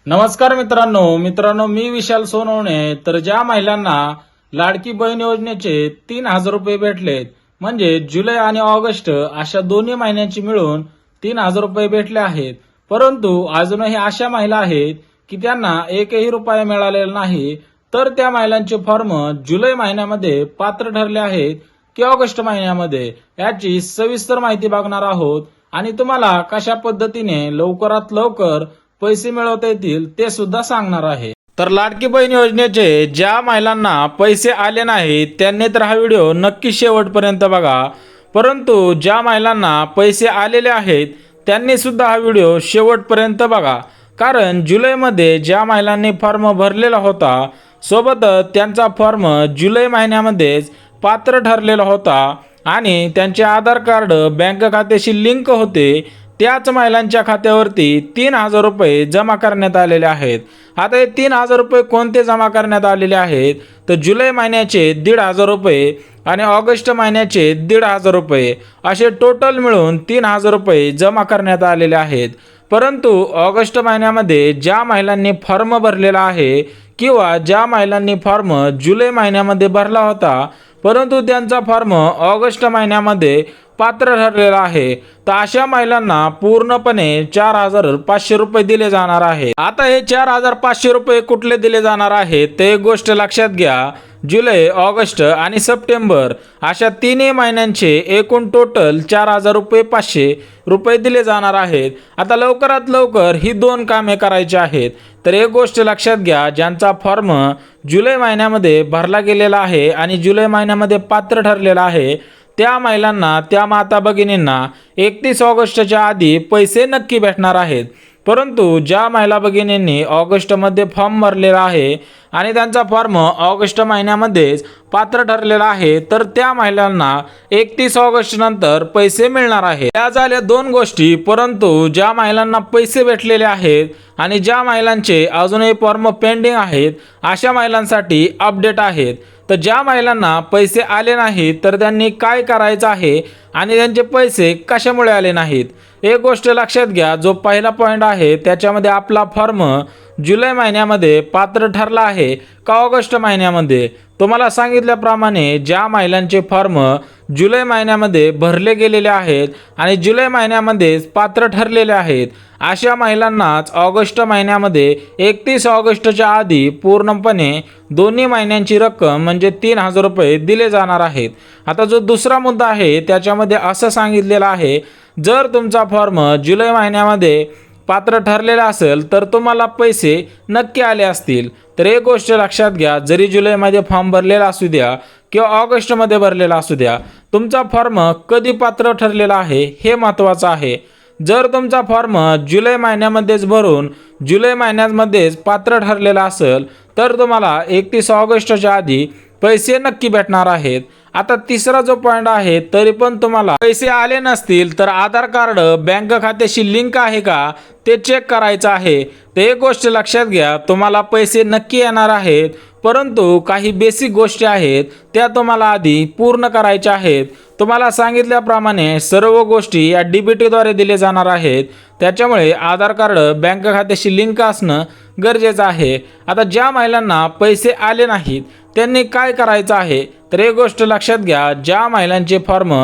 नमस्कार मित्रांनो मी विशाल सोनवणे। तर ज्या महिलांना लाडकी बहीण योजनेचे 3,000 रुपये भेटलेत, म्हणजे जुलै आणि ऑगस्ट अशा दोन्ही महिन्यांची मिळून 3,000 रुपये भेटले आहेत, परंतु अजूनही अशा महिला आहेत की त्यांना एकही रुपया मिळालेला नाही। तर त्या महिलांचे फॉर्म जुलै महिन्यामध्ये पात्र ठरले आहेत की ऑगस्ट महिन्यामध्ये, याची सविस्तर माहिती बघणार आहोत आणि तुम्हाला कशा पद्धतीने लवकरात लवकर पैसे मिळवता येतील ते सुद्धा सांगणार आहे। तर लाडकी बहीण योजनेचे ज्या महिलांना पैसे आले नाहीत त्यांनी तर हा व्हिडिओ नक्की शेवटपर्यंत बघा, परंतु ज्या महिलांना पैसे आलेले आहेत त्यांनी सुद्धा हा व्हिडिओ शेवटपर्यंत बघा, कारण जुलैमध्ये ज्या महिलांनी फॉर्म भरलेला होता सोबतच त्यांचा फॉर्म जुलै महिन्यामध्येच पात्र ठरलेला होता आणि त्यांचे आधार कार्ड बँक खात्याशी लिंक होते, त्याच महिलांच्या खात्यावरती 3,000 रुपये जमा करण्यात आलेले आहेत। आता हे 3,000 रुपये कोणते जमा करण्यात आलेले आहेत, तर जुलै महिन्याचे 1,500 रुपये आणि ऑगस्ट महिन्याचे 1,500 रुपये असे टोटल मिळून 3,000 रुपये जमा करण्यात आलेले आहेत। परंतु ऑगस्ट महिन्यामध्ये ज्या महिलांनी फॉर्म भरलेला आहे किंवा ज्या महिलांनी फॉर्म जुलै महिन्यामध्ये भरला होता परंतु त्यांचा फॉर्म ऑगस्ट महिन्यामध्ये पात्र ठरलेला आहे, तर अशा महिलांना पूर्णपणे 4,500 रुपये दिले जाणार आहे। आता हे 4,500 रुपये कुठले दिले जाणार आहेत ते एक गोष्ट लक्षात घ्या, जुलै, ऑगस्ट आणि सप्टेंबर अशा तिन्ही महिन्यांचे एकूण टोटल 4,500 रुपये दिले जाणार आहेत। आता लवकरात लवकर ही दोन कामे करायची आहेत, तर एक गोष्ट लक्षात घ्या, ज्यांचा फॉर्म जुलै महिन्यामध्ये भरला गेलेला आहे आणि जुलै महिन्यामध्ये पात्र ठरलेला आहे त्या महिलांना, त्या माता भगिनींना 31 ऑगस्टच्या आधी पैसे नक्की भेटणार आहेत। परंतु ज्या महिला भगिनींनी ऑगस्टमध्ये फॉर्म भरलेला आहे आणि त्यांचा फॉर्म ऑगस्ट महिन्यामध्येच पात्र ठरलेला आहे तर त्या महिलांना 31 ऑगस्ट नंतर पैसे मिळणार आहेत। त्या झाल्या दोन गोष्टी, परंतु ज्या महिलांना पैसे भेटलेले आहेत आणि ज्या महिलांचे अजूनही फॉर्म पेंडिंग आहेत अशा महिलांसाठी अपडेट आहेत। तर ज्या महिलांना पैसे आले नाहीत तर त्यांनी काय करायचं आहे आणि त्यांचे पैसे कशामुळे आले नाहीत, एक गोष्ट लक्षात घ्या, जो पहिला पॉईंट आहे त्याच्यामध्ये आपला फॉर्म जुलै महिन्यामध्ये पात्र ठरला आहे का ऑगस्ट महिन्यामध्ये। तुम्हाला सांगितल्याप्रमाणे ज्या महिलांचे फॉर्म जुलै महिन्यामध्ये भरले गेलेले आहेत आणि जुलै महिन्यामध्येच पात्र ठरलेले आहेत अशा महिलांनाच ऑगस्ट महिन्यामध्ये 31 ऑगस्टच्या आधी पूर्णपणे दोन्ही महिन्यांची रक्कम म्हणजे 3,000 रुपये दिले जाणार आहेत। आता जो दुसरा मुद्दा आहे त्याच्यामध्ये असं सांगितलेलं आहे, जर तुमचा फॉर्म जुलै महिन्यामध्ये पात्र ठरलेला असेल तर तुम्हाला पैसे नक्की आले असतील। तर एक गोष्ट लक्षात घ्या, जरी जुलैमध्ये फॉर्म भरलेला असू द्या किंवा ऑगस्टमध्ये भरलेला असू द्या, तुमचा फॉर्म कधी पात्र ठरलेला आहे हे महत्त्वाचं आहे। जर तुमचा फॉर्म जुलै महिन्यामध्येच भरून जुलै महिन्यामध्येच पात्र ठरलेला असेल तर तुम्हाला 31 ऑगस्टच्या आधी पैसे नक्की भेटणार आहेत। आता तिसरा जो पॉईंट आहे, तरी पण तुम्हाला पैसे आले नसतील तर आधार कार्ड बँक खात्याशी लिंक आहे का ते चेक करायचं आहे। तर एक गोष्ट लक्षात घ्या, तुम्हाला पैसे नक्की येणार आहेत, परंतु काही बेसिक गोष्टी आहेत त्या तुम्हाला आधी पूर्ण करायच्या आहेत। तुम्हाला सांगितल्याप्रमाणे सर्व गोष्टी या DBTद्वारे दिले जाणार आहेत, त्याच्यामुळे आधार कार्ड बँक खात्याशी लिंक असणं गरजेचं आहे। आता ज्या महिलांना पैसे आले नाहीत त्यांनी काय करायचं आहे, तर एक गोष्ट लक्षात घ्या, ज्या महिलांचे फॉर्म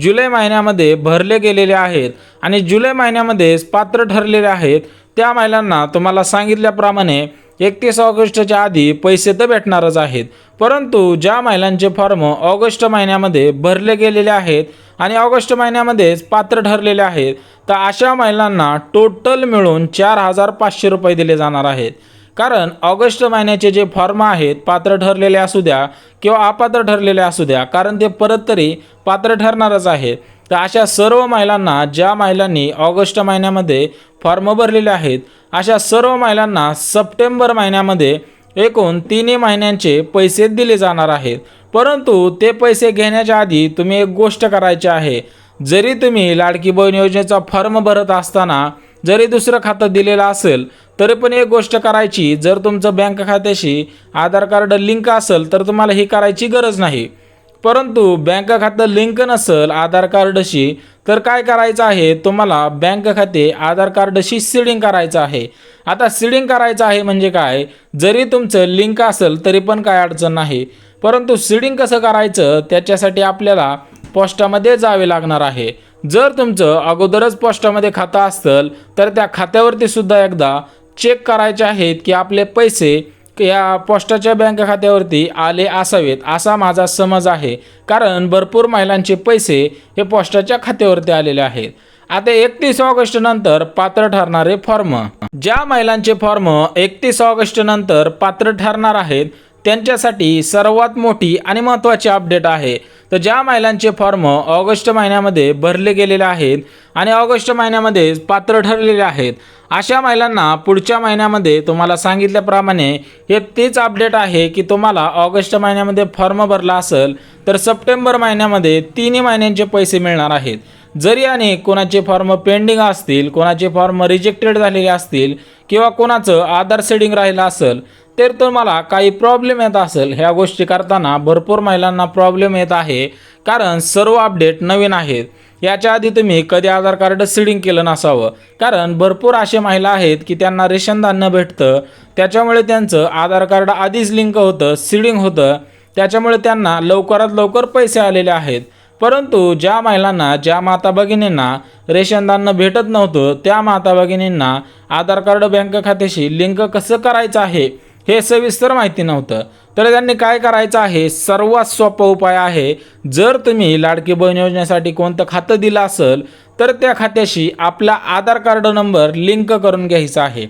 जुलै महिन्यामध्ये भरले गेलेले आहेत आणि जुलै महिन्यामध्येच पात्र ठरलेले आहेत त्या महिलांना तुम्हाला सांगितल्याप्रमाणे 31 ऑगस्टच्या आधी पैसे तर भेटणारच आहेत। परंतु ज्या महिलांचे फॉर्म ऑगस्ट महिन्यामध्ये भरले गेलेले आहेत आणि ऑगस्ट महिन्यामध्येच पात्र ठरलेले आहेत तर अशा महिलांना टोटल मिळून 4,500 रुपये दिले जाणार आहेत। कारण ऑगस्ट महिन्याचे जे फॉर्म आहेत पात्र ठरलेले असू द्या किंवा अपात्र ठरलेले असू द्या, कारण ते परत तरी पात्र ठरणारच आहे। तर अशा सर्व महिलांना, ज्या महिलांनी ऑगस्ट महिन्यामध्ये फॉर्म भरलेले आहेत अशा सर्व महिलांना सप्टेंबर महिन्यामध्ये एकूण तिन्ही महिन्यांचे पैसे दिले जाणार आहेत। परंतु ते पैसे घेण्याच्या आधी तुम्ही एक गोष्ट करायची आहे, जरी तुम्ही लाडकी बहीण योजनेचा फॉर्म भरत असताना जरी दुसरं खातं दिलेलं असेल तरी पण एक गोष्ट करायची, जर तुमचं बँक खात्याशी आधार कार्ड लिंक असेल तर तुम्हाला ही करायची गरज नाही। परंतु बँक खातं लिंक नसेल आधार कार्डशी, तर काय करायचं आहे, तुम्हाला बँक खाते आधार कार्डशी सीडिंग करायचं आहे. आता सीडिंग करायचं आहे म्हणजे काय, जरी तुमचं लिंक असेल तरी पण काय अडचण नाही, परंतु सीडिंग कसं करायचं त्याच्यासाठी आपल्याला पोस्टामध्ये जावे लागणार आहे. जर तुमचं अगोदरच पोस्टामध्ये खातं असेल तर त्या खात्यावरती सुद्धा एकदा चेक करायचे आहेत की आपले पैसे या पोस्टाच्या बँक खात्यावरती आले असावेत, असा माझा समज आहे. कारण भरपूर महिलांचे पैसे हे पोस्टाच्या खात्यावरती आलेले आहेत. आता 31 ऑगस्ट नंतर पात्र ठरणारे फॉर्म, ज्या महिलांचे फॉर्म 31 ऑगस्ट नंतर पात्र ठरणार आहेत त्यांच्यासाठी सर्वात मोठी आणि महत्त्वाची अपडेट आहे. तर ज्या महिलांचे फॉर्म ऑगस्ट महिन्यामध्ये भरले गेलेले आहेत आणि ऑगस्ट महिन्यामध्ये पात्र ठरलेले आहेत, अशा महिलांना पुढच्या महिन्यामध्ये तुम्हाला सांगितल्याप्रमाणे हे तेच अपडेट आहे की तुम्हाला ऑगस्ट महिन्यामध्ये फॉर्म भरला असेल तर सप्टेंबर महिन्यामध्ये 3 महिन्यांचे पैसे मिळणार आहेत. जरी आणि कोणाचे फॉर्म पेंडिंग असतील, कोणाचे फॉर्म रिजेक्टेड झालेले असतील किंवा कोणाचं आधार सेडिंग राहिलं असेल तर तुम्हाला काही प्रॉब्लेम येत असेल, ह्या गोष्टी करताना भरपूर महिलांना प्रॉब्लेम येत आहे कारण सर्व अपडेट नवीन आहेत. याच्या आधी तुम्ही कधी आधार कार्ड सीडिंग केलं नसावं, कारण भरपूर असे महिला आहेत की त्यांना रेशन धान्य भेटतं, त्याच्यामुळे त्यांचं आधार कार्ड आधीच लिंक होतं, सीडिंग होतं, त्याच्यामुळे त्यांना लवकरात लवकर पैसे आलेले आहेत. परंतु ज्या महिलांना, ज्या माता भगिनींना रेशन धान्य भेटत नव्हतं त्या माता भगिनींना आधार कार्ड बँक खात्याशी लिंक कसं करायचं आहे हे सविस्तर माहिती नव्हतं. तर त्यांनी काय करायचं आहे, सर्वात सोपा उपाय आहे. जर तुम्ही लाडकी बहीण योजनेसाठी कोणतं खातं दिलं असेल तर त्या खात्याशी आपला आधार कार्ड नंबर लिंक करून घ्यायचा आहे.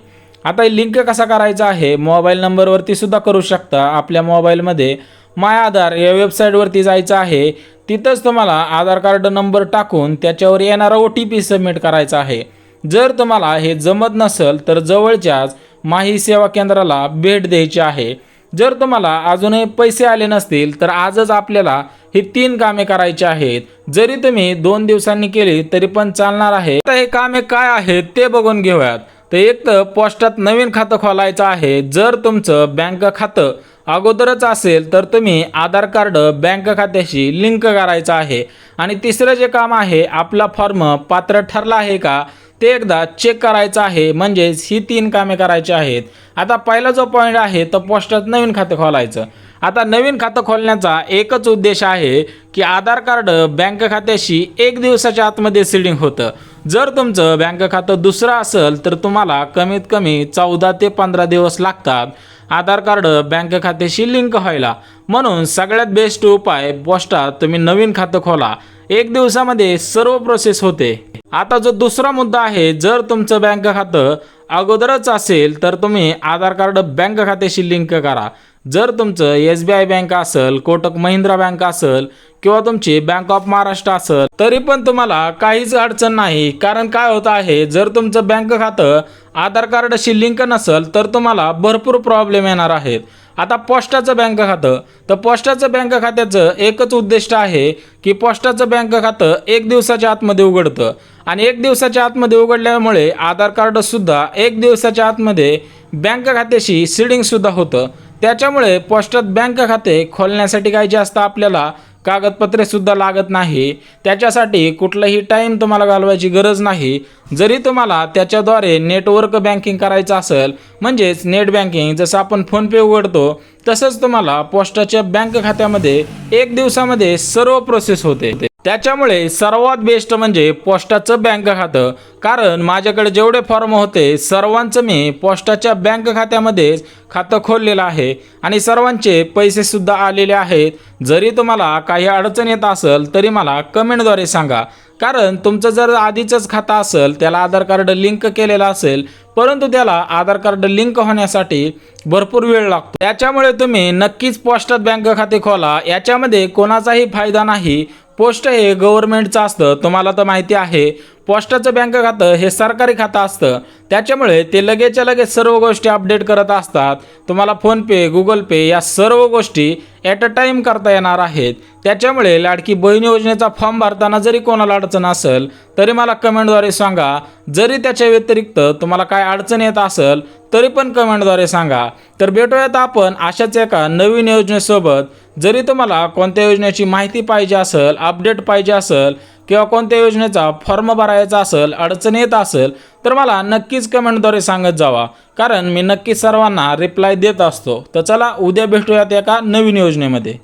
आता लिंक कसा करायचा आहे, मोबाईल नंबरवरती सुद्धा करू शकता. आपल्या मोबाईलमध्ये माय आधार या वेबसाईटवरती जायचं आहे, तिथंच तुम्हाला आधार कार्ड नंबर टाकून त्याच्यावर येणारा OTP सबमिट करायचा आहे. जर तुम्हाला हे जमत नसेल तर जवळच्याच माही सेवा केंद्राला भेट द्यायची आहे. जर तुम्हाला अजूनही पैसे आले नसतील तर आजच आपल्याला ही 3 कामे करायची आहेत. जरी तुम्ही 2 दिवसांनी केली तरी पण चालणार आहे. आता हे कामे काय आहेत ते बघून घेऊयात. तर एक तर पोस्टात नवीन खातं खोलायचं आहे. जर तुमचं बँक खातं अगोदरच असेल तर तुम्ही आधार कार्ड बँक खात्याशी लिंक करायचं आहे. आणि तिसरं जे काम आहे, आपला फॉर्म पात्र ठरला आहे का ते एकदा चेक करायचं आहे. म्हणजेच ही 3 कामे करायची आहेत. आता पहिला जो पॉईंट आहे तो पोस्टात नवीन खातं खोलायचं. आता नवीन खातं खोलण्याचा एकच उद्देश आहे की आधार कार्ड बँक खात्याशी 1 दिवसाच्या आतमध्ये सीडिंग होतं. जर तुमचं बँक खातं दुसरं असेल तर तुम्हाला कमीत कमी 14 ते 15 दिवस लागतात आधार कार्ड बँक खात्याशी लिंक व्हायला. म्हणून सगळ्यात बेस्ट उपाय, पोस्टात तुम्ही नवीन खातं खोला, 1 दिवसामध्ये सर्व प्रोसेस होते. आता जो दुसरा मुद्दा आहे, जर तुमचं बँक खातं अगोदरच असेल तर तुम्ही आधार कार्ड बँक खात्याशी लिंक करा. जर तुमचं SBI बँक असेल, कोटक महिंद्रा बँक असेल किंवा तुमची बँक ऑफ महाराष्ट्र असेल तरी पण तुम्हाला काहीच अडचण नाही. कारण काय होतं आहे, जर तुमचं बँक खातं आधार कार्डशी लिंक नसेल तर तुम्हाला भरपूर प्रॉब्लेम येणार आहेत. आता पोस्टाचं बँक खातं, तर पोस्टाचं बँक खात्याचं एकच उद्दिष्ट आहे की पोस्टाचं बँक खातं 1 दिवसाच्या आतमध्ये उघडतं. आणि 1 दिवसाच्या आतमध्ये उघडल्यामुळे आधार कार्डसुद्धा 1 दिवसाच्या आतमध्ये बँक खात्याशी सीडिंगसुद्धा होतं. त्याच्यामुळे पोस्टात बँक खाते खोलण्यासाठी काही जास्त आपल्याला कागदपत्रेसुद्धा लागत नाही. त्याच्यासाठी कुठलाही टाईम तुम्हाला घालवायची गरज नाही. जरी तुम्हाला त्याच्याद्वारे नेटवर्क बँकिंग करायचं असेल, म्हणजेच नेट बँकिंग, जसं आपण फोनपे उघडतो तसंच तुम्हाला पोस्टाच्या बँक खात्यामध्ये 1 दिवसामध्ये सर्व प्रोसेस होते. त्याच्यामुळे सर्वात बेस्ट म्हणजे पोस्टाचं बँक खातं. कारण माझ्याकडे जेवढे फॉर्म होते सर्वांचं मी पोस्टाच्या बँक खात्यामध्येच खातं खोललेलं आहे आणि सर्वांचे पैसेसुद्धा आलेले आहेत. जरी तुम्हाला काही अडचण येत असेल तरी मला कमेंटद्वारे सांगा. कारण तुमचं जर आधीचंच खातं असेल, त्याला आधार कार्ड लिंक केलेलं असेल, परंतु त्याला आधार कार्ड लिंक होण्यासाठी भरपूर वेळ लागतो. त्याच्यामुळे तुम्ही नक्कीच पोस्टात बँक खाते खोला. याच्यामध्ये कोणाचाही फायदा नाही. पोस्ट हे गव्हर्नमेंटचं असतं, तुम्हाला तर माहिती आहे. पोस्टाचं बँक खातं हे सरकारी खातं असतं, त्याच्यामुळे ते लगेचच्या लगेच सर्व गोष्टी अपडेट करत असतात. तुम्हाला फोनपे, गुगल पे या सर्व गोष्टी ॲट अ टाईम करता येणार आहेत. त्याच्यामुळे लाडकी बहीण योजनेचा फॉर्म भरताना जरी कोणाला अडचण असेल तरी मला कमेंटद्वारे सांगा. जरी त्याच्या व्यतिरिक्त तुम्हाला काय अडचण येत असेल तरी पण कमेंटद्वारे सांगा. तर भेटूयात आपण अशाच एका नवीन योजनेसोबत. जरी तुम्हाला कोणत्या योजनेची माहिती पाहिजे असेल, अपडेट पाहिजे असेल किंवा कोणत्या योजनेचा फॉर्म भरायचा असेल, अडचण येत असेल तर मला नक्कीच कमेंटद्वारे सांगत जावा, कारण मी नक्कीच सर्वांना रिप्लाय देत असतो. तर चला उद्या भेटूयात एका नवीन योजनेमध्ये.